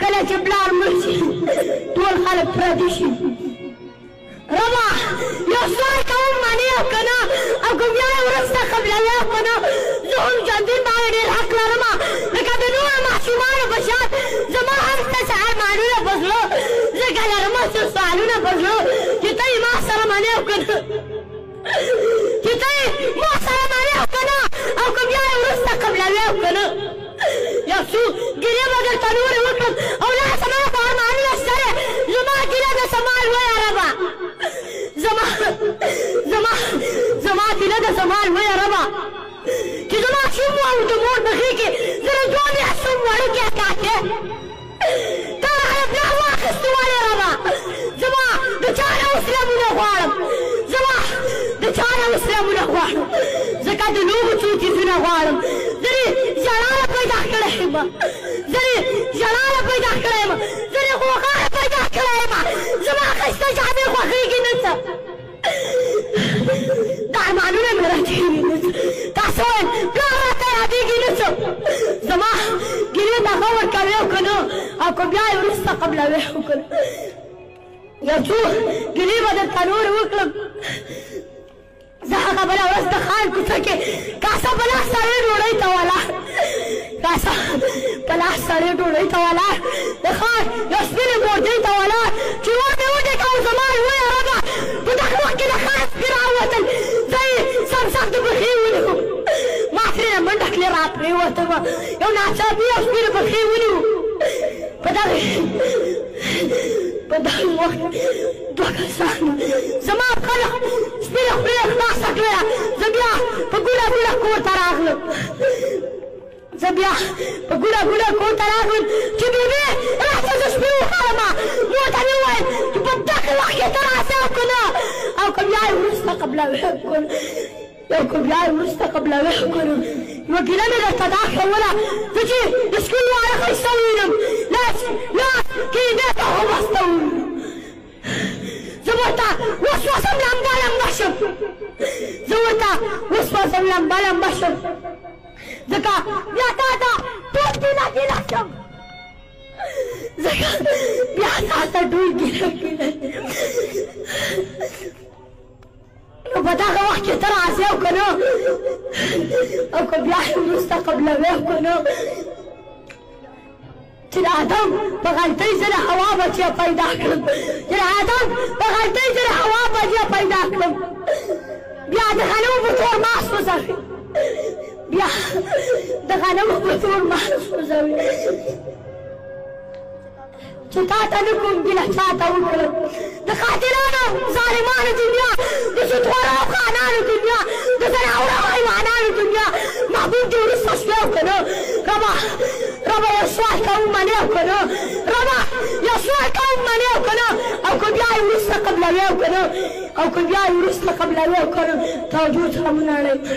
کله چې پلار مړ شي ټول خلک پردي شي ربا یو سوال کوم منې او که نه او که بیا یې وروسته قبلوي او که نه زه هم ژوندون باندې ډېر حق لرمه لکه د نورو ماشومانو په شان زما هم څه ارمانونه په زړه ځکه لرمه څه سوالونه په زړه چې ته یې ما سره منې او که نه چې ته یې ما سره منې او که نه او که بیا یې وروسته قبلوي او که نه یو څو ګیلې به درته نورې وکړم او لا زما په ارمانونه شته دی زما ګیله د زما لویه ربه زما ګیله د زما لویه ربه چې زما شوم او د مور بخې کې زه د دوه میاشتو وړوکی کاکې تا راله بیا واخیستې ولې ربه زما د چا نه اوس ربونه غواړم زما د چا نه اوس ربونه غواړم ځکه د لوبو څو چیزونه غواړم زه دې ژړا له پیدا کړی یم زه دې ژړا له پیدا کړی یم زه دې غوغا له پیدا کړی یم زما ښایسته جامې خوښېږي نه څه دا ارمانونه مې راټېږي نه څه تاسو وایم پلار راته یادېږي نه څه زما ګیلې دغه ورکوې او که نه او که بیا یې وروسته قبلوې او که نه یو څو ګیلې به درته نورې وکړم زه هغه بله ورځ د خان کوڅه کې کاسه په لاس سړی ډوډۍ ته ولاړ کاسه په لاس سړی ډوډۍ ته ولاړ د خان یو سپینې بورجۍ ته ولاړ چې ور مې وټېکاو زما لویه ربه په دغه وخت کې د خان سپي راووتل زه یې سمسخت پښې ونیو ما ترېنه منډه کړې را پرېوتم یو ناڅاپي یو سپینې پښې ونیو په دغه وخت دوه کسانو زما خلک سپینه خولې یې خلاصه کړله زه بیا په ګوډه ګوډه کور ته راغلم کور ته راغلم چې بیبي راشه زه سپي وخورمه مور ته مې وویل چې په دغه وخت کې ته راسې او که نه او که بیا یې وروسته قبلوې او که نه یوه ګیله مې درته دا ښوله زه چې د سکول واړه ښایسته ووینم لاس کیندې ته وبسته ووینم زه ورته وسوسم لمبه لمبه شم ځکه بیا تا ته ټول ګیله شم نو په دغه وخت کې ته راځې او که نه او که بیا یې وروسته قبلوې او که نه چې د آدم په غلطۍ زه د حوا بچیه پیدا کړم بیا د غنمو په تور ماس وځوي چې تا ته نه کوم ګیله چاته وکړم د قاتلانو ظالمانو دنیا د ستورو خانانو دنیا د زناورو حیوانانو دنیا محبوب دې وروسته شوې او که نه ربه یو سوال کوم منې او که نه او که بیا یې وروسته قبلوې او که نه توجه سلامونه علیکم